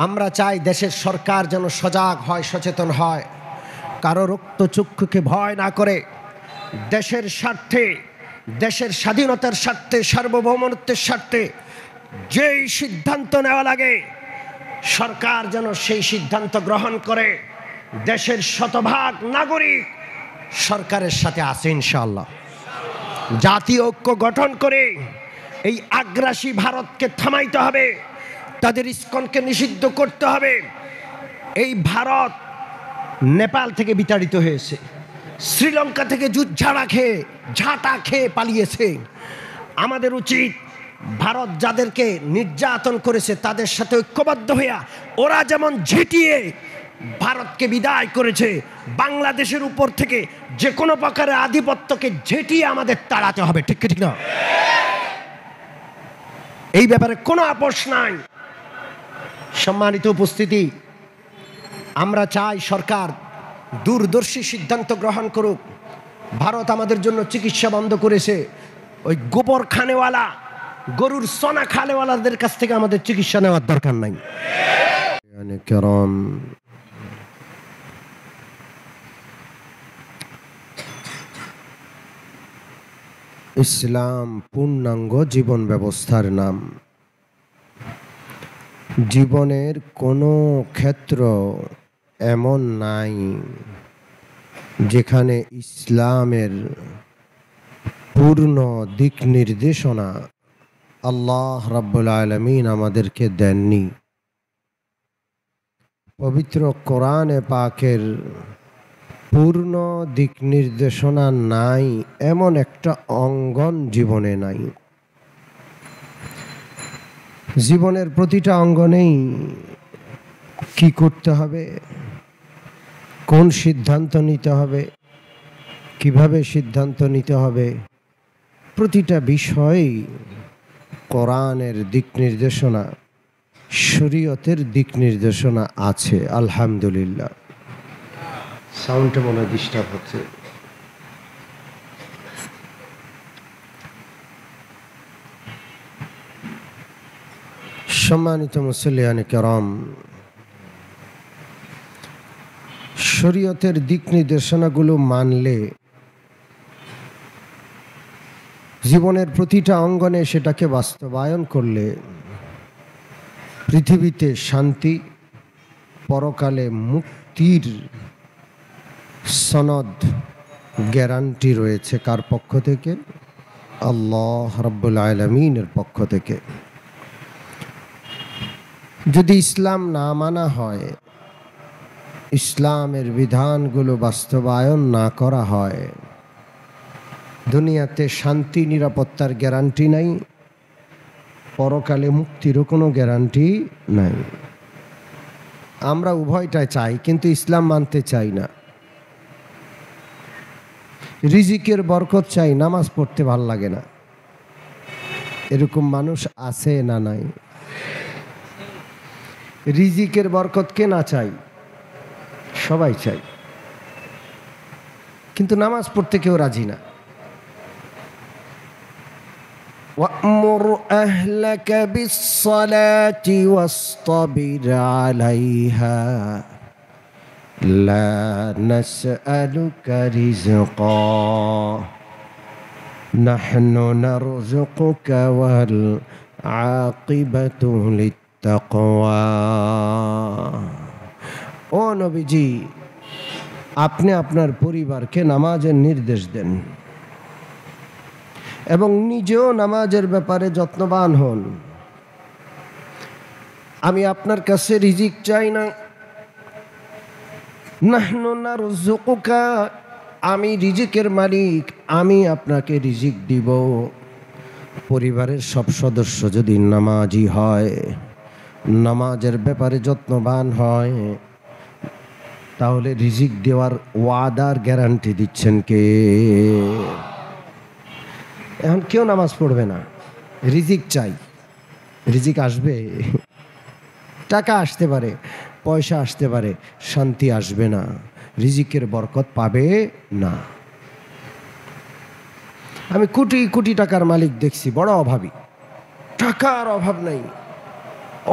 আমরা চাই দেশের সরকার যেন সজাগ হয়, সচেতন হয়, কারো রক্তচক্ষুকে ভয় না করে দেশের স্বার্থে, দেশের স্বাধীনতার স্বার্থে, সার্বভৌমত্বের স্বার্থে যেই সিদ্ধান্ত নেওয়া লাগে সরকার যেন সেই সিদ্ধান্ত গ্রহণ করে। দেশের শতভাগ নাগরিক সরকারের সাথে আছে ইনশাআল্লাহ। জাতীয় ঐক্য গঠন করে এই আগ্রাসী ভারতকে থামাইতে হবে, তাদের ইস্কনকে নিষিদ্ধ করতে হবে। এই ভারত নেপাল থেকে বিতাড়িত হয়েছে, শ্রীলঙ্কা থেকে ঝাঁটা খেয়ে পালিয়েছে। আমাদের উচিত ভারত যাদেরকে নির্যাতন করেছে তাদের সাথে ঐক্যবদ্ধ হইয়া, ওরা যেমন ঝেঁটিয়ে ভারতকে বিদায় করেছে, বাংলাদেশের উপর থেকে যে কোনো প্রকারের আধিপত্যকে ঝেঁটিয়ে আমাদের তাড়াতে হবে। ঠিক ঠিক না? এই ব্যাপারে কোনো আপোষ নাই। সম্মানিত উপস্থিতি, আমরা চাই সরকার দূরদর্শী সিদ্ধান্ত গ্রহণ করুক। ভারত আমাদের জন্য চিকিৎসা বন্ধ করেছে, ওই গোবর খানেওয়ালা, গরুর সোনা খানেওয়ালাদের কাছ থেকে আমাদের চিকিৎসা নেওয়ার দরকার নাই। ইসলাম পূর্ণাঙ্গ জীবন ব্যবস্থার নাম। জীবনের কোনো ক্ষেত্র এমন নাই যেখানে ইসলামের পূর্ণ দিক নির্দেশনা আল্লাহ রাব্বুল আলামিন আমাদেরকে দেননি। পবিত্র কোরআনে পাকের পূর্ণ দিক নির্দেশনা নাই এমন একটা অঙ্গন জীবনে নাই। জীবনের প্রতিটা অঙ্গনেই কি করতে হবে, কোন সিদ্ধান্ত নিতে হবে, কিভাবে সিদ্ধান্ত নিতে হবে, প্রতিটা বিষয়েই কোরআনের দিক নির্দেশনা, শরীয়তের দিক নির্দেশনা আছে। আলহামদুলিল্লাহ। সাউন্ডটা মনে হয় ডিস্টার্ব হচ্ছে। সম্মানিত মুসল্লিয়ানে কেরাম, শরীয়তের দিক নির্দেশনাগুলো মানলে জীবনের প্রতিটা অঙ্গনে সেটাকে বাস্তবায়ন করলে পৃথিবীতে শান্তি, পরকালে মুক্তির সনদ গ্যারান্টি রয়েছে। কার পক্ষ থেকে? আল্লাহ রাব্বুল আলামিনের পক্ষ থেকে। যদি ইসলাম না মানা হয়, ইসলামের বিধানগুলো বাস্তবায়ন না করা হয়, দুনিয়াতে শান্তি নিরাপত্তার গ্যারান্টি নাই, পরকালে মুক্তিরও কোনো গ্যারান্টি নাই। আমরা উভয়টাই চাই, কিন্তু ইসলাম মানতে চাই না। রিজিকের বরকত চাই, নামাজ পড়তে ভাল লাগে না। এরকম মানুষ আছে না নাই? রিজিকের বরকত কে না চাই? সবাই চাই, কিন্তু নামাজ পড়তে কেউ রাজি না। وَأْمُرْ أَهْلَكَ بِالصَّلَاةِ وَاصْطَبِرْ عَلَيْهَا لَا نَسْأَلُكَ رِزْقًا نَحْنُ نَرْزُقُكَ وَالْعَاقِبَةُ لِلتَّقْوَى। ও নবীজি, আপনি আপনার পরিবারকে নামাজের নির্দেশ দেন এবং নিজেও নামাজের ব্যাপারে যত্নবান হন। আমি আপনার কাছে রিজিক চাই না। নাহনু নারযুকুকা, আমি রিজিকের মালিক, আমি আপনাকে রিজিক দিব। পরিবারের সব সদস্য যদি নামাজি হয়, নামাজের ব্যাপারে যত্নবান হয়, তাহলে রিজিক দেওয়ার ওয়াদার গ্যারান্টি দিচ্ছেন কে? এখন কেউ নামাজ পড়বে না, রিজিক চাই। রিজিক আসবে, টাকা আসতে পারে, পয়সা আসতে পারে, শান্তি আসবে না, রিজিকের বরকত পাবে না। আমি কোটি কোটি টাকার মালিক দেখছি, বড় অভাবী, টাকার অভাব নাই,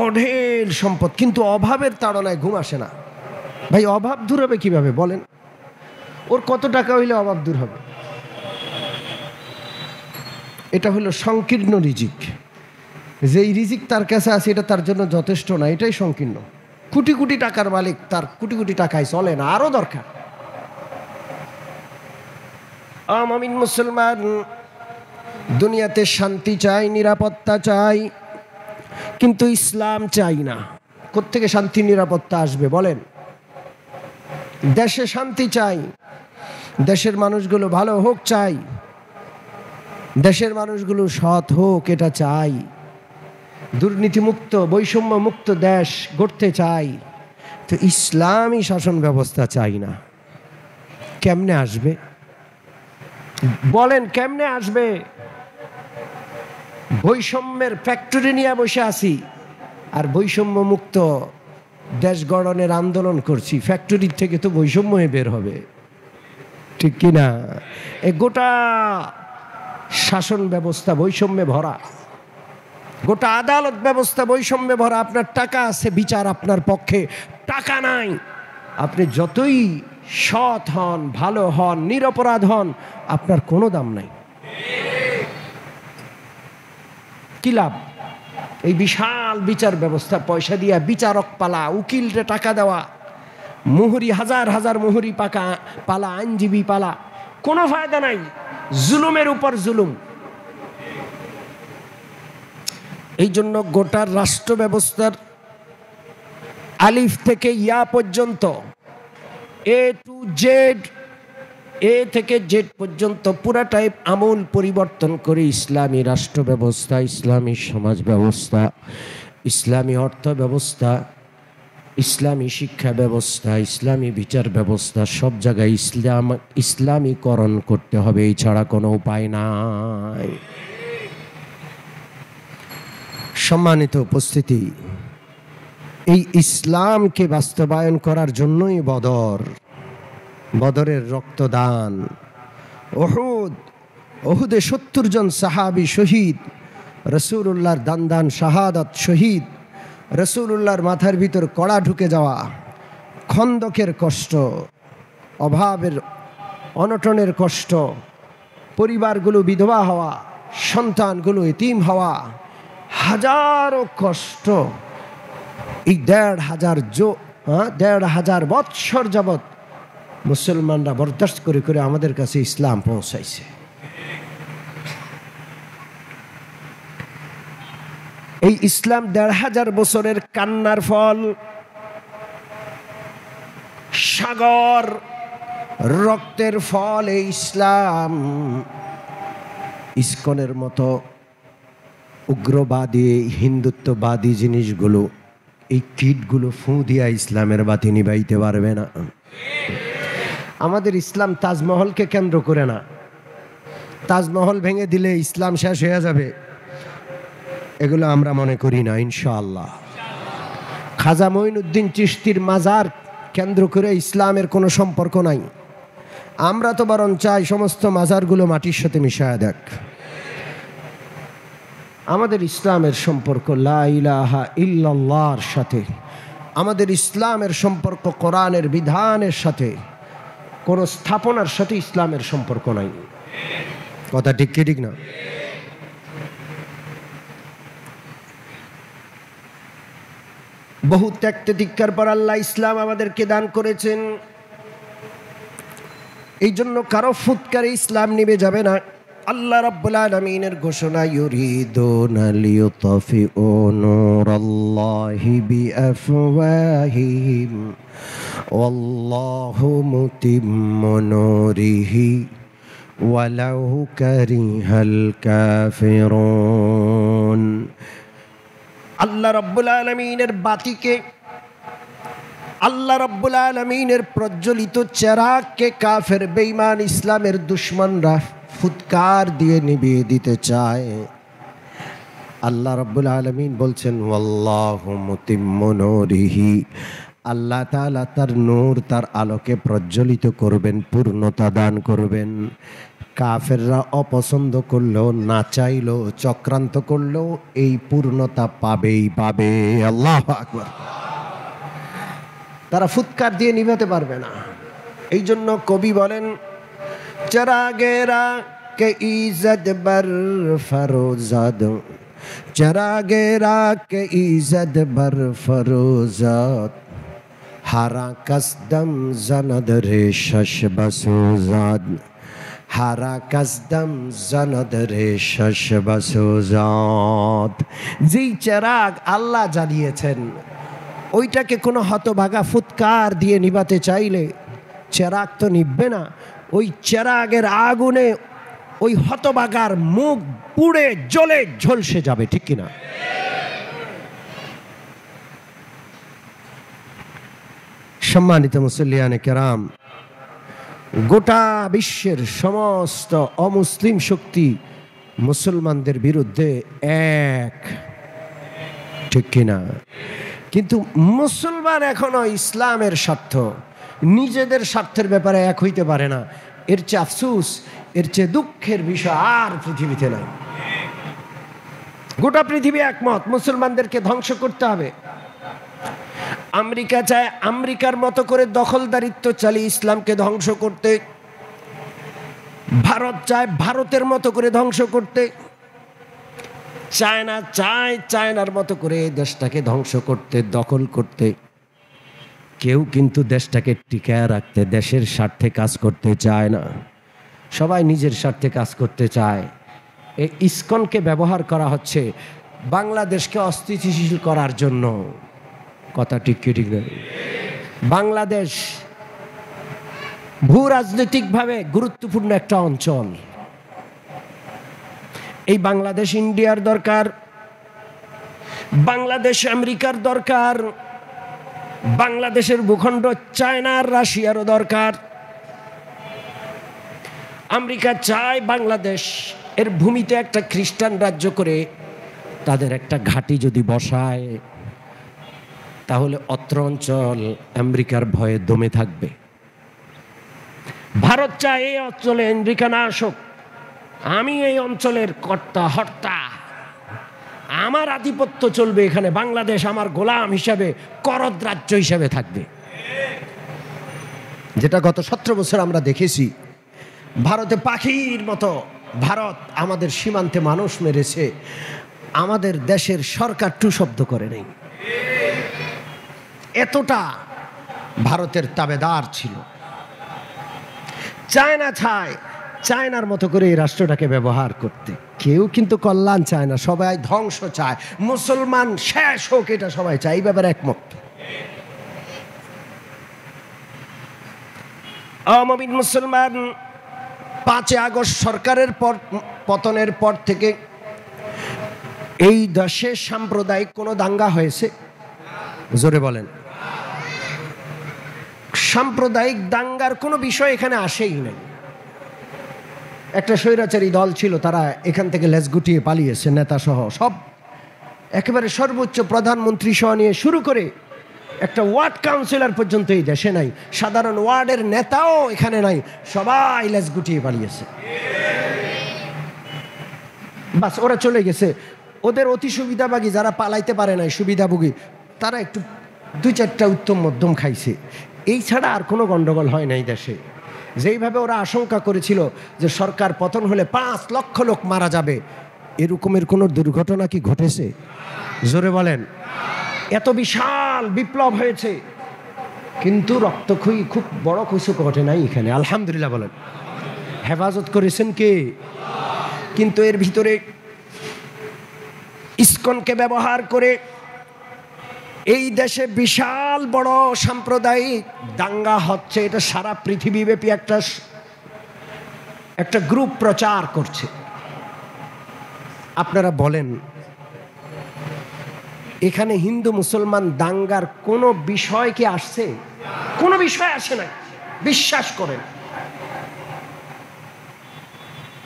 অঢেল সম্পদ, কিন্তু অভাবের তাড়নায় ঘুম আসে না। ভাই অভাব দূর হবে কিভাবে বলেন? ওর কত টাকা হইলে অভাব দূর হবে? এটা হলো সংকীর্ণ রিজিক। যেই রিজিক তার কাছে আছে এটা তার জন্য যথেষ্ট না, এটাই সংকীর্ণ। কোটি কোটি টাকার মালিক, তার কোটি কোটি টাকায় চলে না, আরো দরকার। আমিন মুসলমান, দুনিয়াতে শান্তি চাই, নিরাপত্তা চাই, কিন্তু ইসলাম চাই না। কোত্থেকে শান্তি নিরাপত্তা আসবে বলেন? দেশে শান্তি চাই, দেশের মানুষগুলো ভালো হোক চাই, দেশের মানুষগুলো সৎ হোক এটা চাই, দুর্নীতিমুক্ত বৈষম্য মুক্ত দেশ গড়তে চাই, তো ইসলামী শাসন ব্যবস্থা চাই না। কেমনে আসবে বলেন? কেমনে আসবে? বৈষম্যের ফ্যাক্টরি নিয়ে বসে আছি আর বৈষম্য মুক্ত দেশ গঠনের আন্দোলন করছি, ফ্যাক্টরির থেকে তো বৈষম্য বের হবে, ঠিক কিনা? এ গোটা শাসন ব্যবস্থা বৈষম্যে ভরা, গোটা আদালত ব্যবস্থা বৈষম্যে ভরা। আপনার টাকা আছে, বিচার আপনার পক্ষে, টাকা নাই, আপনি যতই সৎ হন, ভালো হন, নিরপরাধ হন, আপনার কোনো দাম নাই। কি লাভ? এই বিশাল বিচার ব্যবস্থা, পয়সা দিয়া বিচারক পালা, উকিলরে টাকা দেওয়া, মুহুরি হাজার হাজার মুহুরি পালা, আইনজীবী পালা, কোনো ফায়দা নাই, জুলুমের উপর জুলুম। এই জন্য গোটা রাষ্ট্র ব্যবস্থার আলিফ থেকে ইয়া পর্যন্ত, এ টু জেড, এ থেকে জেড পর্যন্ত পুরাটাই আমূল পরিবর্তন করে ইসলামী রাষ্ট্র ব্যবস্থা, ইসলামী সমাজ ব্যবস্থা, ইসলামী অর্থ ব্যবস্থা, ইসলামী শিক্ষা ব্যবস্থা, ইসলামী বিচার ব্যবস্থা, সব জায়গায় ইসলামীকরণ করতে হবে, এছাড়া কোনো উপায় নাই। সম্মানিত উপস্থিতি, এই ইসলামকে বাস্তবায়ন করার জন্যই বদরের রক্তদান, ওহুদে ৭০ জন সাহাবী শহীদ, রাসূলুল্লাহর দান শাহাদাত শহীদ, রাসূলুল্লাহর মাথার ভিতর কড়া ঢুকে যাওয়া, খন্দকের কষ্ট, অভাবের অনটনের কষ্ট, পরিবারগুলো বিধবা হওয়া, সন্তানগুলো এতিম হওয়া, হাজারো কষ্ট, এই ১৫০০ বৎসর যাবৎ মুসলমানরা বরদাস্ত করে করে আমাদের কাছে ইসলাম পৌঁছাইছে। এই ইসলাম ১৫০০ বছরের কান্নার ফল, সাগর রক্তের ফল। এই ইসলাম ইসকনের মতো উগ্রবাদী, হিন্দুত্ববাদী জিনিসগুলো, এই কীটগুলো ফু দিয়া ইসলামের বাতি নিভাইতে পারবে না। আমাদের ইসলাম তাজমহলকে কেন্দ্র করে না। তাজমহল ভেঙে দিলে ইসলাম শেষ হয়ে যাবে, এগুলো আমরা মনে করি না ইনশাআল্লাহ। খাজা মঈনুদ্দিন চিশতির মাজার কেন্দ্র করে ইসলামের কোনো সম্পর্ক নাই। আমরা তো বরং চাই সমস্ত মাজারগুলো মাটির সাথে মিশায়া দেখ। আমাদের ইসলামের সম্পর্ক লা ইলাহা ইল্লাল্লাহর সাথে, আমাদের ইসলামের সম্পর্ক কোরআনের বিধানের সাথে, কোনো স্থাপনার সাথে ইসলামের সম্পর্ক নাই। কথা ঠিক কি ঠিক না? বহু ত্যাগ তিতিক্ষার পর আল্লাহ ইসলাম আমাদেরকে দান করেছেন। এই জন্য কারো ফুৎকারে ইসলাম নিভে যাবে না। আল্লাহ রাব্বুল আলামিনের ঘোষণা, ইউরিদুনা লিইউতফিউ নূরাল্লাহি বিআফওয়াহিহিম ওয়াল্লাহু মুতিম্মু নূরিহি ওয়ালাউ কারিহাল কাফিরুন। আল্লাহ রাব্বুল আলামিনের বাতিকে, আল্লাহ রাব্বুল আলামিনের প্রজ্বলিত চেরাগকে কাফের বেঈমান ইসলামের দুশমনরা ফুৎকার দিয়ে নিভিয়ে দিতে চায়। আল্লাহ রাব্বুল আলামিন বলছেন, ওয়াল্লাহু মুতিম্মু নূরিহি, আল্লাহ তাআলা তার নূর, তার আলোকে প্রজ্বলিত করবেন, পূর্ণতা দান করবেন। কাফেররা অপছন্দ করলেও, না চাইলেও, চক্রান্ত করলেও এই পূর্ণতা পাবেই পাবে। আল্লাহু আকবার। তারা ফুৎকার দিয়ে নিভাতে পারবে না। এই জন্য কবি বলেন, চরাগেরা কে ইজ্জত বর ফরোজাদ, চরাগেরা কে ইজ্জত বর ফরোজাদ, হারা কসদম জনদ রে শশ বসোজাদ, হারা কসদম জনদ রে শশ বসোজাদ। যেই চেরাগ আল্লাহ জ্বালিয়েছেন, ওইটাকে কোনো হতভাগা ফুৎকার দিয়ে নিভাতে চাইলে চেরাগ তো নিভবে না। ওই চেরাগের আগুনে ওই হতভাগার মুখ পুড়ে জ্বলে ঝলসে যাবে, ঠিক কিনা? সম্মানিত মুসল্লিয়ানে কেরাম, গোটা বিশ্বের সমস্ত অমুসলিম শক্তি মুসলমানদের বিরুদ্ধে এক, ঠিক কিনা? কিন্তু মুসলমান এখনো ইসলামের স্বার্থ, নিজেদের স্বার্থের ব্যাপারে এক হইতে পারে না। এর চেয়ে আফসুস, এর চেয়ে দুঃখের বিষয় আর পৃথিবীতে নাই। গোটা পৃথিবী একমত মুসলমানদেরকে ধ্বংস করতে হবে। আমেরিকা চায় আমেরিকার মতো করে দখলদারিত্ব চালিয়ে ইসলামকে ধ্বংস করতে, ভারত চায় ভারতের মতো করে ধ্বংস করতে, চায়না চায় চায়নার মতো করে দেশটাকে ধ্বংস করতে, দখল করতে। কেউ কিন্তু দেশটাকে টিকায় রাখতে, দেশের স্বার্থে কাজ করতে চায় না। সবাই নিজের স্বার্থে কাজ করতে চায়। এই ইসকনকে ব্যবহার করা হচ্ছে বাংলাদেশকে অস্থিতিশীল করার জন্য। কথা ঠিক কি ঠিক না? বাংলাদেশ ভূ রাজনৈতিকভাবে গুরুত্বপূর্ণ একটা অঞ্চল। এই বাংলাদেশ ইন্ডিয়ার দরকার, বাংলাদেশ আমেরিকার দরকার, বাংলাদেশের ভূখণ্ড চায়নার রাশিয়ারও দরকার। আমেরিকা চায় বাংলাদেশ এর ভূমিতে একটা খ্রিস্টান রাজ্য করে তাদের একটা ঘাঁটি যদি বসায়, তাহলে অত্র অঞ্চল আমেরিকার ভয়ে দমে থাকবে। ভারত চায় এই অঞ্চলে আমেরিকা না আসুক, আমি এই অঞ্চলের কর্তা হর্তা, আমার আধিপত্য চলবে এখানে, বাংলাদেশ আমার গোলাম হিসাবে, করদ রাজ্য হিসাবে থাকবে। যেটা গত 17 বছর আমরা দেখেছি। ভারতে পাখির মতো ভারত আমাদের সীমান্তে মানুষ মেরেছে, আমাদের দেশের সরকার টু শব্দ করে নেই। এতটা ভারতের তাবেদার ছিল। চায়না চায় চায়নার মতো করে এই রাষ্ট্রটাকে ব্যবহার করতে। কেউ কিন্তু কল্যাণ চায় না, সবাই ধ্বংস চায়। মুসলমান শেষ হোক, এটা সবাই চায়, এই ব্যাপারে একমত। অমবিন মুসলমান 5 আগস্ট সরকারের পতনের পর থেকে এই দেশে সাম্প্রদায়িক কোনো দাঙ্গা হয়েছে? জোরে বলেন। সাম্প্রদায়িক দাঙ্গার কোনো বিষয় এখানে আসেই নাই। একটা স্বৈরাচারী দল ছিল, তারা এখান থেকে লেজ গুটিয়ে পালিয়েছে, নেতা সহ সব, একেবারে সর্বোচ্চ প্রধানমন্ত্রী সহ নিয়ে শুরু করে একটা ওয়ার্ড কাউন্সিলর পর্যন্ত এই দেশে নাই, সাধারণ ওয়ার্ডের নেতাও এখানে নাই, সবাই লেজ গুটিয়ে পালিয়েছে। বাস, ওরা চলে গেছে। ওদের অতি সুবিধাভোগী যারা পালাইতে পারে নাই, সুবিধাভোগী, তারা একটু 2-4টা উত্তম মধ্যম খাইছে। এই ছাড়া আর কোনো গন্ডগোল হয় নাই দেশে। যেইভাবে ওরা আশঙ্কা করেছিল যে সরকার পতন হলে 5 লক্ষ লোক মারা যাবে, এরকমের কোনো দুর্ঘটনা কি ঘটেছে? জোরে বলেন। এত বিশাল বিপ্লব হয়েছে, কিন্তু রক্তক্ষয়ী খুব বড় কিছু ঘটে নাই এখানে, আলহামদুলিল্লাহ বলেন। হেফাজত করেছেন কে? কিন্তু এর ভিতরে ইসকনকে ব্যবহার করে এই দেশে বিশাল বড় সাম্প্রদায়িক দাঙ্গা হচ্ছে। এটা সারা পৃথিবীব্যাপী একটা গ্রুপ প্রচার করছে। আপনারা বলেন, এখানে হিন্দু মুসলমান দাঙ্গার কোনো বিষয় কি আসছে? কোনো বিষয় আসে না, বিশ্বাস করেন।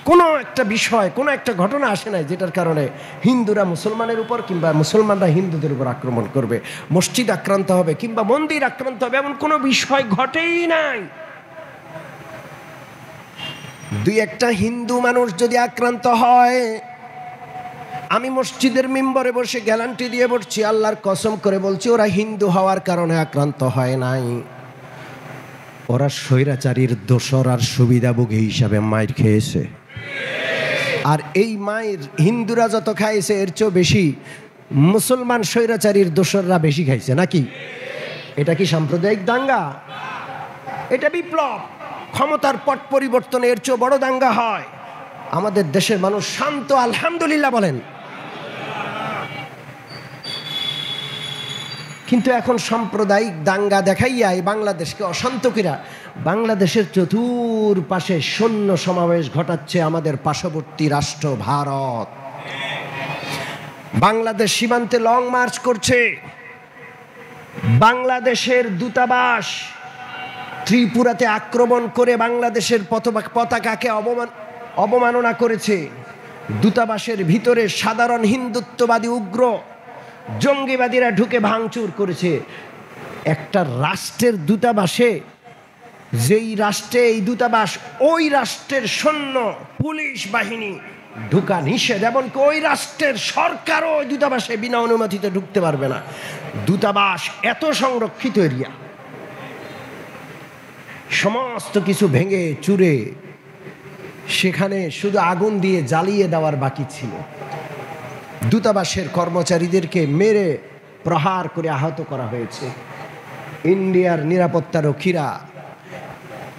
কোনো একটা বিষয়, কোনো একটা ঘটনা আসে নাই যেটার কারণে হিন্দুরা মুসলমানের উপর কিংবা মুসলমানরা হিন্দুদের উপর আক্রমণ করবে, মসজিদ আক্রান্ত হবে কিংবা মন্দির আক্রান্ত হবে, এমন কোনো বিষয় ঘটেই নাই। দুই একটা হিন্দু মানুষ যদি আক্রান্ত হয়, আমি মসজিদের মিম্বরে বসে গ্যারান্টি দিয়ে বলছি, আল্লাহর কসম করে বলছি, ওরা হিন্দু হওয়ার কারণে আক্রান্ত হয় নাই, ওরা স্বৈরাচারীর দোসর আর সুবিধাভোগী হিসাবে মাইর খেয়েছে। আর এই মায়ের হিন্দুরা যত খাইছে এর চেয়েও বেশি মুসলমান স্বৈরাচারীর দোসররা বেশি খাইছে নাকি? এটা কি সাম্প্রদায়িক দাঙ্গা? এটা বিপ্লব। ক্ষমতার পট পরিবর্তনে এর চেয়েও বড় দাঙ্গা হয়। আমাদের দেশের মানুষ শান্ত, আলহামদুলিল্লাহ বলেন। কিন্তু এখন সাম্প্রদায়িক দাঙ্গা দেখাইয়া এই বাংলাদেশকে অশান্ত কইরা বাংলাদেশের চতুর্পাশে সৈন্য সমাবেশ ঘটাচ্ছে আমাদের পার্শ্ববর্তী রাষ্ট্র ভারত। বাংলাদেশ সীমান্তে লং মার্চ করছে। বাংলাদেশের দূতাবাস ত্রিপুরাতে আক্রমণ করে বাংলাদেশের পতাকাকে অবমাননা করেছে। দূতাবাসের ভিতরে সাধারণ হিন্দুত্ববাদী উগ্র জঙ্গিবাদীরা ঢুকে ভাঙচুর করেছে। একটা রাষ্ট্রের দূতাবাসে, যেই রাষ্ট্রে এই দূতাবাস, ওই রাষ্ট্রের সৈন্য পুলিশ বাহিনী ঢুকা নিষেধ, এমনকি ওই রাষ্ট্রের সরকারও ওই দূতাবাসে বিনা অনুমতিতে ঢুকতে পারবে না। দূতাবাস এত সংরক্ষিত এরিয়া, সমস্ত কিছু ভেঙে চুরে সেখানে শুধু আগুন দিয়ে জ্বালিয়ে দেওয়ার বাকি ছিল। দূতাবাসের কর্মচারীদেরকে মেরে প্রহার করে আহত করা হয়েছে। ইন্ডিয়ার নিরাপত্তারক্ষীরা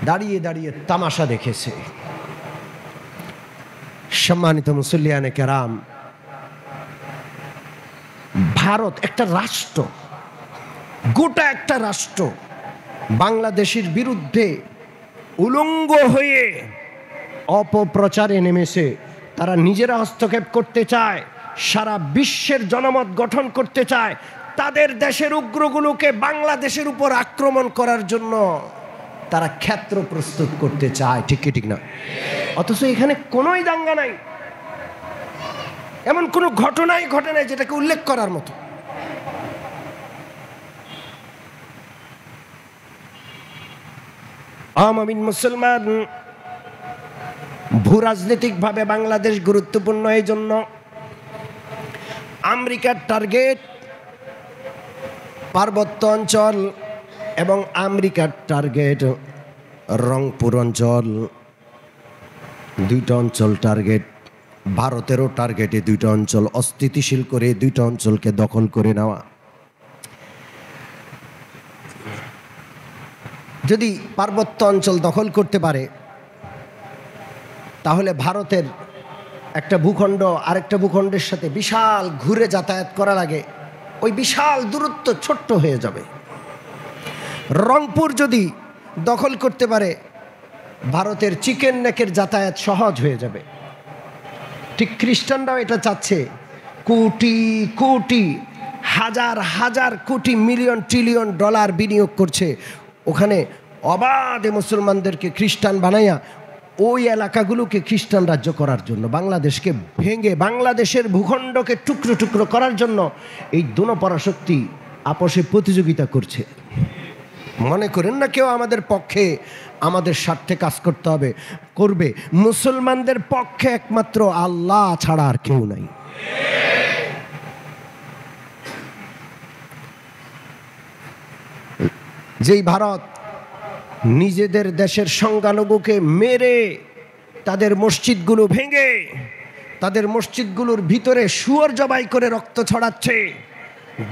দাঁড়িয়ে দাঁড়িয়ে তামাশা দেখেছে। সম্মানিত মুসল্লিয়ানে কেরাম, ভারত একটা রাষ্ট্র, গোটা একটা রাষ্ট্র বাংলাদেশের বিরুদ্ধে উলঙ্গ হয়ে অপপ্রচারে নেমেছে। তারা নিজেরা হস্তক্ষেপ করতে চায়, সারা বিশ্বের জনমত গঠন করতে চায়, তাদের দেশের উগ্রগুলোকে বাংলাদেশের উপর আক্রমণ করার জন্য তারা ক্ষেত্র প্রস্তুত করতে চায়। ঠিক কি ঠিক না? অথচ এখানে কোনোই দাঙ্গা নাই, এমন কোনো ঘটনাই ঘটে নাই যেটাকে উল্লেখ করার মতো। আমিন মুসলমান, ভূরাজনৈতিকভাবে বাংলাদেশ গুরুত্বপূর্ণ। এই জন্য আমেরিকার টার্গেট পার্বত্য অঞ্চল এবং আমেরিকার টার্গেট রংপুর অঞ্চল, দুইটা অঞ্চল টার্গেট। ভারতেরও টার্গেটে দুইটা অঞ্চল অস্থিতিশীল করে দুইটা অঞ্চলকে দখল করে নেওয়া। যদি পার্বত্য অঞ্চল দখল করতে পারে তাহলে ভারতের একটা ভূখণ্ড আরেকটা ভূখণ্ডের সাথে বিশাল ঘুরে যাতায়াত করা লাগে, ওই বিশাল দূরত্ব ছোট্ট হয়ে যাবে। রংপুর যদি দখল করতে পারে ভারতের চিকেন নেকের যাতায়াত সহজ হয়ে যাবে। ঠিক খ্রিস্টানরাও এটা চাচ্ছে। কোটি কোটি, হাজার হাজার কোটি, মিলিয়ন ট্রিলিয়ন ডলার বিনিয়োগ করছে ওখানে অবাধে মুসলমানদেরকে খ্রিস্টান বানাইয়া ওই এলাকাগুলোকে খ্রিস্টান রাজ্য করার জন্য, বাংলাদেশকে ভেঙে বাংলাদেশের ভূখণ্ডকে টুকরো টুকরো করার জন্য এই দোনো পরাশক্তি আপোষে প্রতিযোগিতা করছে। মনে করেন না কেউ আমাদের পক্ষে, আমাদের স্বার্থে কাজ করতে হবে, করবে। মুসলমানদের পক্ষে একমাত্র আল্লাহ ছাড়া আর কেউ নাই। যেই ভারত নিজেদের দেশের সংখ্যালঘুকে মেরে তাদের মসজিদগুলো ভেঙে তাদের মসজিদগুলোর ভিতরে শুয়োর জবাই করে রক্ত ছড়াচ্ছে,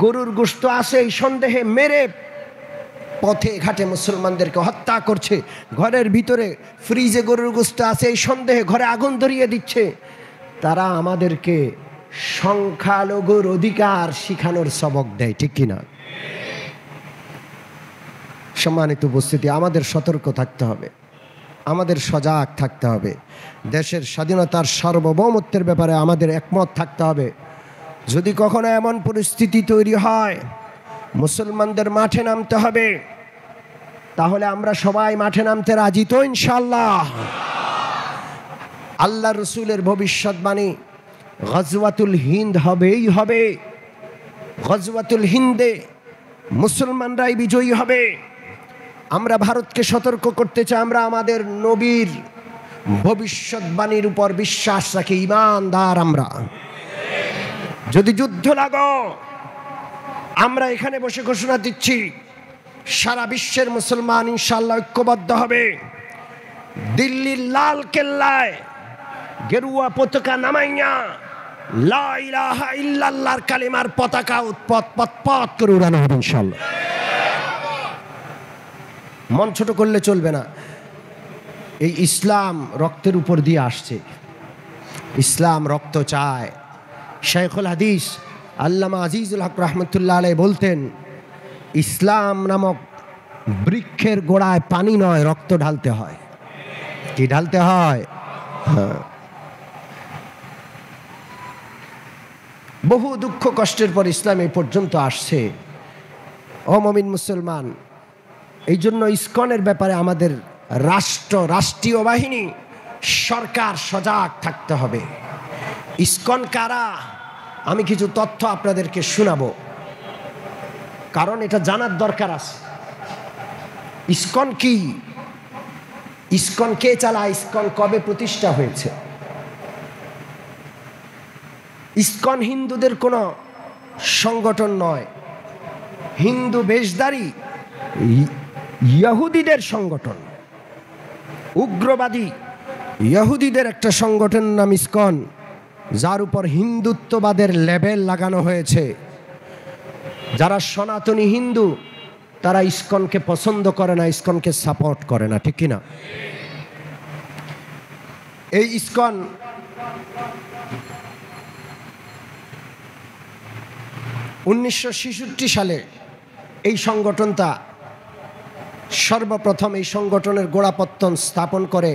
গরুর গোশত আছে এই সন্দেহে মেরে পথে ঘাটে মুসলমানদেরকে হত্যা করছে, ঘরের ভিতরে ফ্রিজে গরুর গোশত আছে এই সন্দেহে ঘরে আগুন ধরিয়ে দিচ্ছে, তারা আমাদেরকে সংখ্যালঘুর অধিকার শিখানোর সবক দেয়। ঠিক কিনা? সম্মানিত উপস্থিতি, আমাদের সতর্ক থাকতে হবে, আমাদের সজাগ থাকতে হবে। দেশের স্বাধীনতার সার্বভৌমত্বের ব্যাপারে আমাদের একমত থাকতে হবে। যদি কখনো এমন পরিস্থিতি তৈরি হয় মুসলমানদের মাঠে নামতে হবে, তাহলে আমরা সবাই মাঠে নামতে রাজি তো ইনশাআল্লাহ? আল্লাহ রসুলের ভবিষ্যৎবাণী গজওয়াতুল হিন্দ হবেই হবে। গজওয়াতুল হিন্দে মুসলমানরাই বিজয়ী হবে। আমরা ভারতকে সতর্ক করতে চাই, আমরা আমাদের নবীর ভবিষ্যৎবাণীর উপর বিশ্বাস রাখি, ঈমানদার আমরা। যদি যুদ্ধ লাগো, আমরা এখানে বসে ঘোষণা দিচ্ছি, সারা বিশ্বের মুসলমান ইনশাআল্লাহ ঐক্যবদ্ধ হবে। দিল্লির লাল কেল্লায় গেরুয়া পতাকা নামাইয়া লা ইলাহা ইল্লাল্লাহর কালিমার পতাকা পথ করে উড়ানো হবে ইনশাআল্লাহ। মন ছোট করলে চলবে না। এই ইসলাম রক্তের উপর দিয়ে আসছে, ইসলাম রক্ত চায়। শাইখুল হাদিস আল্লামা আজিজুল হক রহমতুল্লাহ আলাইহি বলতেন, ইসলাম নামক বৃক্ষের গোড়ায় পানি নয়, রক্ত ঢালতে হয়। কি ঢালতে হয়? হ্যাঁ। বহু দুঃখ কষ্টের পর ইসলাম এই পর্যন্ত আসছে। ও মুমিন মুসলমান, এই জন্য ইসকনের ব্যাপারে আমাদের রাষ্ট্রীয় বাহিনী, সরকার সজাগ থাকতে হবে। ইসকন কারা? আমি কিছু তথ্য আপনাদেরকে শোনাবো, কারণ এটা জানার দরকার আছে। ইসকন কি? ইসকন কে চালায়? ইসকন কবে প্রতিষ্ঠা হয়েছে? ইসকন হিন্দুদের কোনো সংগঠন নয়, হিন্দু বেশধারী ইহুদিদের সংগঠন, উগ্রবাদী ইহুদিদের একটা সংগঠন নাম ইসকন, যার উপর হিন্দুত্ববাদের লেবেল লাগানো হয়েছে। যারা সনাতনী হিন্দু তারা ইসকনকে পছন্দ করে না, ইসকনকে সাপোর্ট করে না, ঠিক কিনা? এই ইসকন (1966 সালে এই সংগঠনটা সর্বপ্রথম এই সংগঠনের গোড়াপত্তন স্থাপন করে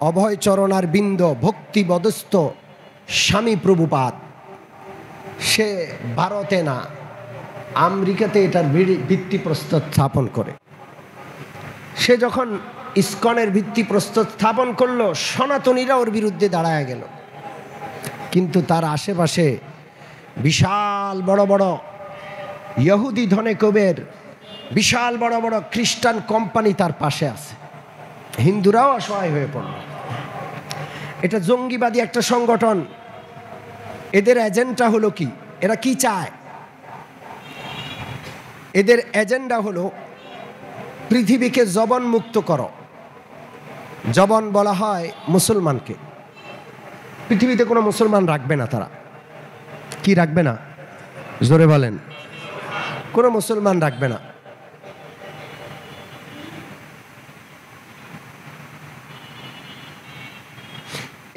অভয়চরণার বৃন্দ ভক্তিবদস্ত স্বামী প্রভুপাদ। সে ভারতে না, আমেরিকাতে এটার ভিত্তিপ্রস্তর স্থাপন করে। সে যখন ইসকনের ভিত্তিপ্রস্তর স্থাপন করলো, সনাতনীরা ওর বিরুদ্ধে দাঁড়ায় গেল। কিন্তু তার আশেপাশে বিশাল বড় বড় ইহুদি ধনে কবের, বিশাল বড় বড় খ্রিস্টান কোম্পানি তার পাশে আছে। হিন্দুরাও অসহায় হয়ে পড়ল। এটা জঙ্গিবাদী একটা সংগঠন। এদের এজেন্ডা হলো কি? এরা কি চায়? এদের এজেন্ডা হলো পৃথিবীকে জবন মুক্ত করো। জবন বলা হয় মুসলমানকে। পৃথিবীতে কোনো মুসলমান রাখবে না তারা। কি রাখবে না? জোরে বলেন। কোনো মুসলমান রাখবে না।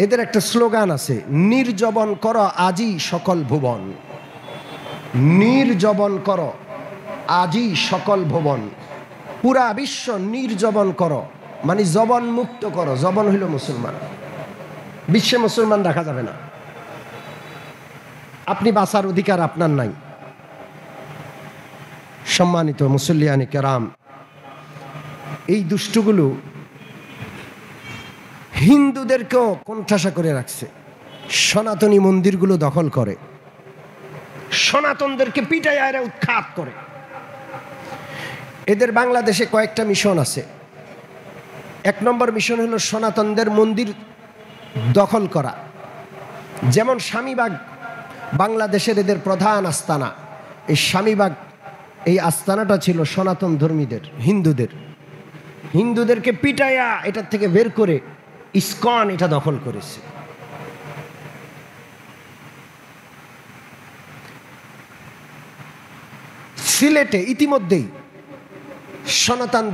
এদের একটা স্লোগান আছে, নির্জবন করো আজই সকল ভুবন। নির্জবন করো আজই সকল ভুবন। পুরা বিশ্ব নির্জবন করো, মানে জবন মুক্ত করো। জবন হইল মুসলমান। বিশ্বে মুসলমান রাখা যাবে না। আপনি বাঁচার অধিকার আপনার নাই। সম্মানিত মুসল্লিয়ানি কেরাম, এই দুষ্টগুলো হিন্দুদেরকেও কোণঠাসা করে রাখছে। সনাতনী মন্দিরগুলো দখল করে, সনাতনদেরকে পিটাইয়া এরা উৎখাত করে। এদের বাংলাদেশে কয়েকটা মিশন আছে। 1 নম্বর মিশন হলো সনাতনদের মন্দির দখল করা। যেমন স্বামীবাগ বাংলাদেশের এদের প্রধান আস্তানা। এই স্বামীবাগ, এই আস্তানাটা ছিল সনাতন ধর্মীদের, হিন্দুদেরকে পিটাইয়া এটার থেকে বের করে ইসকন এটা দখল করেছে। সিলেটে ইতিমধ্যেই সনাতন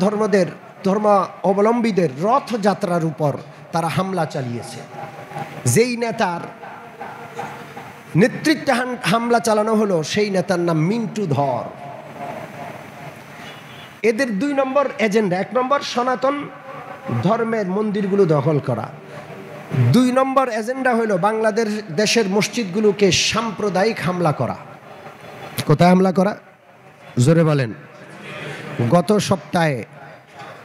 ধর্ম অবলম্বীদের রথযাত্রার উপর তারা হামলা চালিয়েছে। যেই নেতার নেতৃত্বে হামলা চালানো হলো সেই নেতার নাম মিন্টু ধর। এদের 2 নম্বর এজেন্ডা। 1 নম্বর সনাতন ধর্মের মন্দিরগুলো দখল করা। 2 নম্বর এজেন্ডা হলো বাংলাদেশের মসজিদগুলোকে সাম্প্রদায়িক হামলা করা। কোথায় হামলা করা? জোরে বলেন। গত সপ্তাহে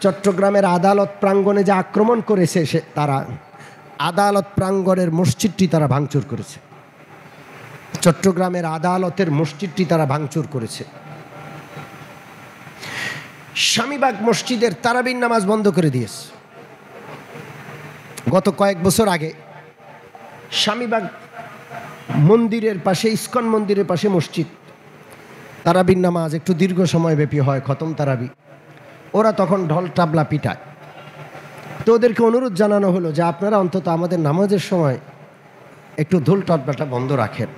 চট্টগ্রামের আদালত প্রাঙ্গণে যে আক্রমণ করেছে তারা, আদালত প্রাঙ্গণের মসজিদটি তারা ভাঙচুর করেছে। চট্টগ্রামের আদালতের মসজিদটি তারা ভাঙচুর করেছে। স্বামীবাগ মসজিদের তারাবির নামাজ বন্ধ করে দিয়েছে। গত কয়েক বছর আগে স্বামীবাগ মন্দিরের পাশে, ইস্কন মন্দিরের পাশে মসজিদ, তারাবির নামাজ একটু দীর্ঘ সময় ব্যাপী হয়, খতম তারাবি। ওরা তখন ঢোল তাবলা পিটায়। তো ওদেরকে অনুরোধ জানানো হলো যে আপনারা অন্তত আমাদের নামাজের সময় একটু ঢোল তাবলাটা বন্ধ রাখেন।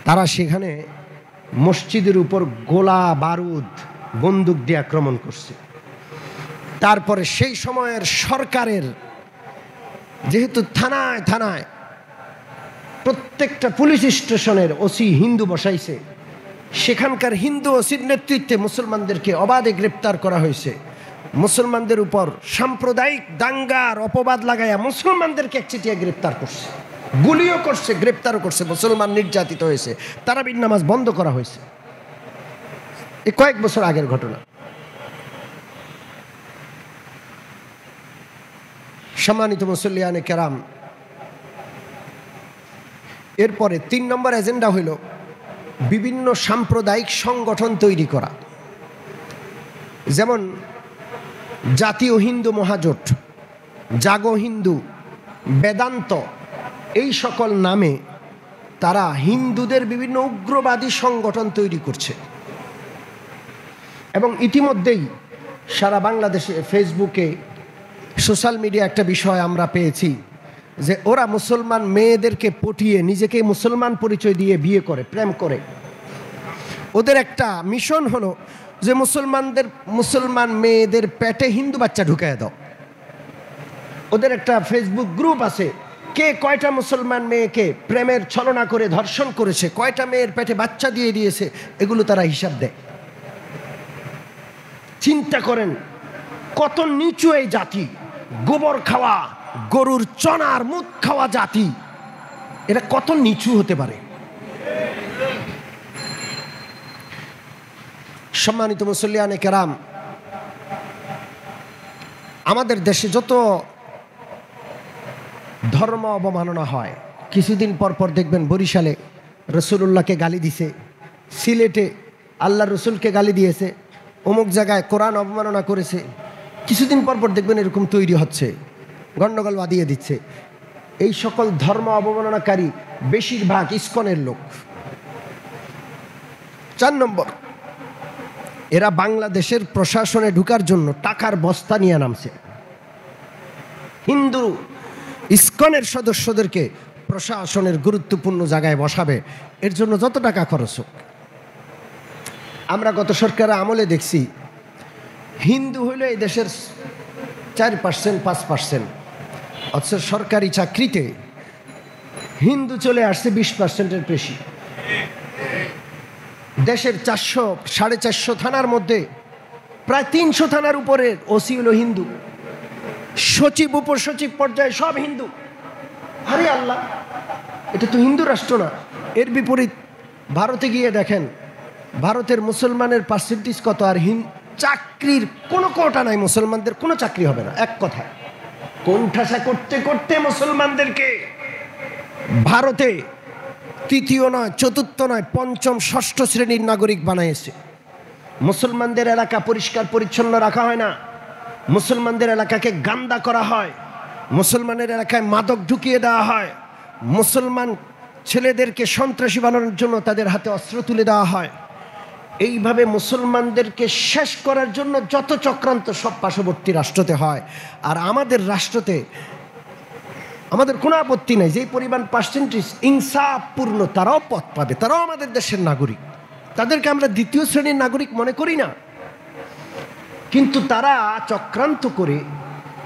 তারা সেখানে মসজিদের উপর গোলা বারুদ বন্দুক দিয়ে আক্রমণ করছে। তারপরে সেই সময়ের সরকারের, যেহেতু থানায় থানায় প্রত্যেকটা পুলিশ স্টেশনের ওসি হিন্দু বসাইছে, সেখানকার হিন্দু ওসির নেতৃত্বে মুসলমানদেরকে অবাধে গ্রেপ্তার করা হয়েছে। মুসলমানদের উপর সাম্প্রদায়িক দাঙ্গার অপবাদ লাগাইয়া মুসলমানদেরকে একচেটিয়া গ্রেপ্তার করছে, গুলিও করছে, গ্রেপ্তারও করছে। মুসলমান নির্যাতিত হয়েছে, তারাবির নামাজ বন্ধ করা হয়েছে। এ কয়েক বছর আগের ঘটনা। সম্মানিত মুসল্লিয়ানে কেরাম, এরপরে 3 নম্বর এজেন্ডা হইল বিভিন্ন সাম্প্রদায়িক সংগঠন তৈরি করা। যেমন জাতীয় হিন্দু মহাজোট, জাগো হিন্দু, বেদান্ত, এই সকল নামে তারা হিন্দুদের বিভিন্ন উগ্রবাদী সংগঠন তৈরি করছে। এবং ইতিমধ্যেই সারা বাংলাদেশে ফেসবুকে, সোশ্যাল মিডিয়া একটা বিষয় আমরা পেয়েছি যে ওরা মুসলমান মেয়েদেরকে পটিয়ে নিজেকে মুসলমান পরিচয় দিয়ে বিয়ে করে, প্রেম করে। ওদের একটা মিশন হলো যে মুসলমান মেয়েদের পেটে হিন্দু বাচ্চা ঢুকায় দাও। ওদের একটা ফেসবুক গ্রুপ আছে, কে কয়টা মুসলমান মেয়েকে প্রেমের ছলনা করে ধর্ষণ করেছে, কয়টা মেয়ের পেটে বাচ্চা দিয়ে দিয়েছে, এগুলো তারা হিসাব দেয়। চিন্তা করেন কত নিচু এই জাতি, গোবর খাওয়া, গরুর চনার মুখ খাওয়া জাতি, এটা কত নিচু হতে পারে। সম্মানিত মুসল্লিয়ানে কেরাম, আমাদের দেশে যত ধর্ম অবমাননা হয়, কিছুদিন পর পর দেখবেন বরিশালে রসুলুল্লাহকে গালি দিছে, সিলেটে আল্লাহ রসুলকে গালি দিয়েছে, অমুক জায়গায় কোরআন অবমাননা করেছে। কিছুদিন পর পর দেখবেন এরকম তৈরি হচ্ছে, গণ্ডগোল বাঁধিয়ে দিচ্ছে। এই সকল ধর্ম অবমাননাকারী বেশিরভাগ ইস্কনের লোক। 4 নম্বর, এরা বাংলাদেশের প্রশাসনে ঢুকার জন্য টাকার বস্তা নিয়ে নামছে। হিন্দু ইস্কনের সদস্যদেরকে প্রশাসনের গুরুত্বপূর্ণ জায়গায় বসাবে, এর জন্য যত টাকা খরচ হোক। আমরা গত সরকারের আমলে দেখছি হিন্দু হইল এই দেশের 4%, 5%, অথচ সরকারি চাকরিতে হিন্দু চলে আসছে 20%-এর বেশি। দেশের 400-450 থানার মধ্যে প্রায় 300 থানার উপরে ওসি হলো হিন্দু, সচিব উপসচিব পর্যায়ে সব হিন্দু। আরে আল্লাহ, এটা তো হিন্দু রাষ্ট্র না। এর বিপরীত ভারতে গিয়ে দেখেন, ভারতের মুসলমানের পার্সেন্টেজ কত, আর চাকরির কোনো কোটা নাই, মুসলমানদের কোনো চাকরি হবে না। এক কথা, কোণঠাসা করতে করতে মুসলমানদেরকে ভারতে 3য় নয়, 4র্থ নয়, 5ম, 6ষ্ঠ শ্রেণীর নাগরিক বানাইছে। মুসলমানদের এলাকা পরিষ্কার পরিচ্ছন্ন রাখা হয় না, মুসলমানদের এলাকাকে গান্দা করা হয়, মুসলমানের এলাকায় মাদক ঢুকিয়ে দেওয়া হয়, মুসলমান ছেলেদেরকে সন্ত্রাসী বানানোর জন্য তাদের হাতে অস্ত্র তুলে দেওয়া হয়। এইভাবে মুসলমানদেরকে শেষ করার জন্য যত চক্রান্ত সব পার্শ্ববর্তী রাষ্ট্রতে হয়। আর আমাদের রাষ্ট্রতে আমাদের কোনো আপত্তি নাই, যেই পরিমাণ পার্সেন্টেজ ইনসাফপূর্ণ তারাও পদ পাবে, তারাও আমাদের দেশের নাগরিক, তাদেরকে আমরা 2য় শ্রেণীর নাগরিক মনে করি না। কিন্তু তারা চক্রান্ত করে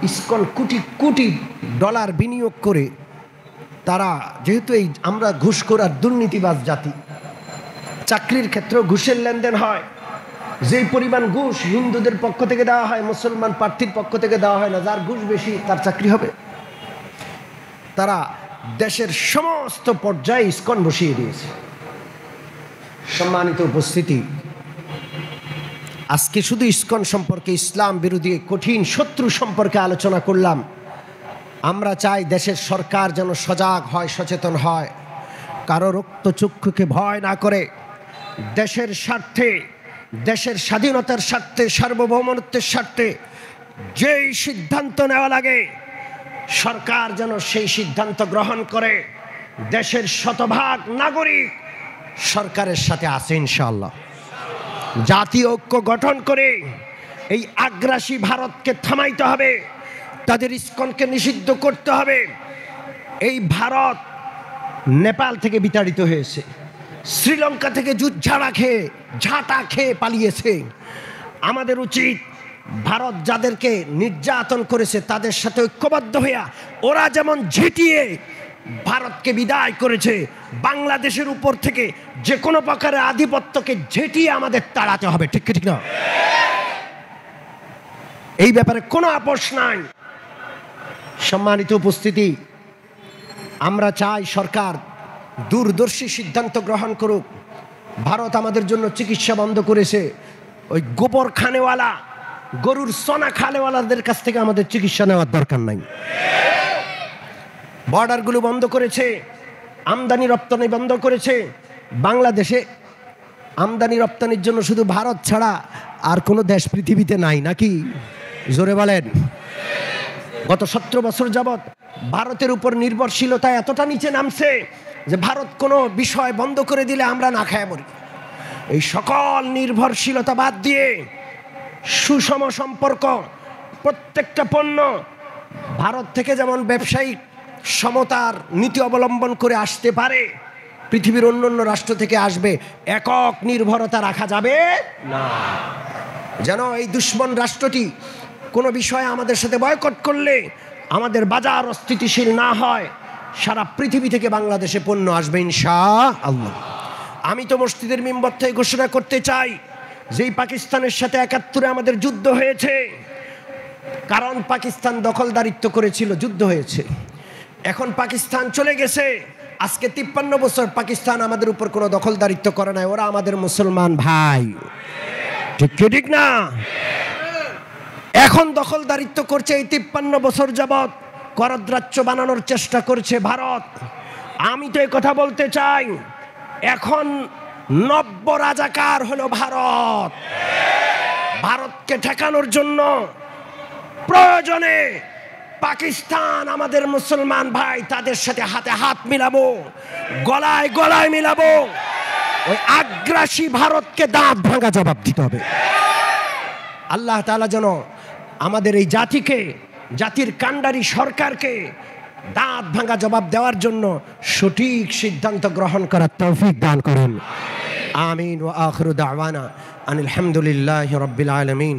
ইস্কন কোটি কোটি ডলার বিনিয়োগ করে, তারা যেহেতু আমরা ঘুষখোর আর দুর্নীতিবাজ জাতি, চাকরির ক্ষেত্রেও ঘুষের লেনদেন হয়। যেই পরিমাণ ঘুষ হিন্দুদের পক্ষ থেকে দেওয়া হয়, মুসলমান প্রার্থীর পক্ষ থেকে দেওয়া হয় না। যার ঘুষ বেশি তার চাকরি হবে। তারা দেশের সমস্ত পর্যায়ে ইস্কন বসিয়ে দিয়েছে। সম্মানিত উপস্থিতি, আজকে শুধু ইস্কন সম্পর্কে, ইসলাম বিরোধী কঠিন শত্রু সম্পর্কে আলোচনা করলাম। আমরা চাই দেশের সরকার যেন সজাগ হয়, সচেতন হয়, কারো রক্তচক্ষুকে ভয় না করে দেশের স্বার্থে দেশের স্বাধীনতার স্বার্থে, সার্বভৌমত্বের স্বার্থে যেই সিদ্ধান্ত নেওয়া লাগে সরকার যেন সেই সিদ্ধান্ত গ্রহণ করে। দেশের শতভাগ নাগরিক সরকারের সাথে আছে ইনশাআল্লাহ। জাতীয় ঐক্য গঠন করে এই আগ্রাসী ভারতকে থামাইতে হবে, তাদের ইস্কনকে নিষিদ্ধ করতে হবে। এই ভারত নেপাল থেকে বিতাড়িত হয়েছে, শ্রীলঙ্কা থেকে ঝাঁটা খেয়ে পালিয়েছে। আমাদের উচিত ভারত যাদেরকে নির্যাতন করেছে তাদের সাথে ঐক্যবদ্ধ হইয়া, ওরা যেমন ঝেঁটিয়ে ভারতকে বিদায় করেছে, বাংলাদেশের উপর থেকে যে কোনো প্রকারের আধিপত্যকে ঝেঁটিয়ে আমাদের তাড়াতে হবে। ঠিক ঠিক না? এই ব্যাপারে কোনো আপোষ নাই। সম্মানিত উপস্থিতি, আমরা চাই সরকার দূরদর্শী সিদ্ধান্ত গ্রহণ করুক। ভারত আমাদের জন্য চিকিৎসা বন্ধ করেছে, ওই গোবর খানেওয়ালা, গরুর সোনা খানেওয়ালাদের কাছ থেকে আমাদের চিকিৎসা নেওয়ার দরকার নাই। বর্ডারগুলো বন্ধ করেছে, আমদানি রপ্তানি বন্ধ করেছে। বাংলাদেশে আমদানি রপ্তানির জন্য শুধু ভারত ছাড়া আর কোনো দেশ পৃথিবীতে নাই, নাকি? জোরে বলেন। গত 17 বছর যাবৎ ভারতের উপর নির্ভরশীলতা এতটা নিচে নামছে যে ভারত কোনো বিষয় বন্ধ করে দিলে আমরা না খায় মরি। এই সকল নির্ভরশীলতা বাদ দিয়ে সুষম সম্পর্ক, প্রত্যেকটা পণ্য ভারত থেকে যেমন ব্যবসায়িক সমতার নীতি অবলম্বন করে আসতে পারে, পৃথিবীর অন্যান্য রাষ্ট্র থেকে আসবে, একক নির্ভরতা রাখা যাবে না। যেন এই দুশ্মন রাষ্ট্রটি কোনো বিষয়ে আমাদের সাথে বয়কট করলে আমাদের বাজার অস্থিতিশীল না হয়। সারা পৃথিবী থেকে বাংলাদেশে পণ্য আসবে ইনশাআল্লাহ। আমি তো মসজিদের মিম্বর থেকে ঘোষণা করতে চাই, যেই পাকিস্তানের সাথে 71-এ আমাদের যুদ্ধ হয়েছে, কারণ পাকিস্তান দখলদারিত্ব করেছিল, যুদ্ধ হয়েছে। এখন পাকিস্তান চলে গেছে, আজকে 53 বছর পাকিস্তান আমাদের উপর কোনো দখলদারিত্ব করে নাই। ওরা আমাদের মুসলমান ভাই, ঠিক ঠিক না? এখন দখলদারিত্ব করছে, এই 53 বছর যাবৎ করদ্রাচ্য বানানোর চেষ্টা করছে ভারত। আমি তো এই কথা বলতে চাই, এখন নব্য রাজাকার হলো ভারত। ভারতকে ঠেকানোর জন্য প্রয়োজনে পাকিস্তান আমাদের মুসলমান ভাই, তাদের সাথে হাতে হাত মিলাবো, গলায় গলায় মিলাবো। ওই আগ্রাসী ভারতকে দাঁত ভাঙা জবাব দিতে হবে। আল্লাহ তাআলা যেন আমাদের এই জাতিকে, জাতির কাণ্ডারি সরকারকে দাঁত ভাঙা জবাব দেওয়ার জন্য সঠিক সিদ্ধান্ত গ্রহণ করার তৌফিক দান করেন। আমিন। ওয়া আখিরু দাওয়ানা আনিল হামদুলিল্লাহি রাব্বিল আলামিন।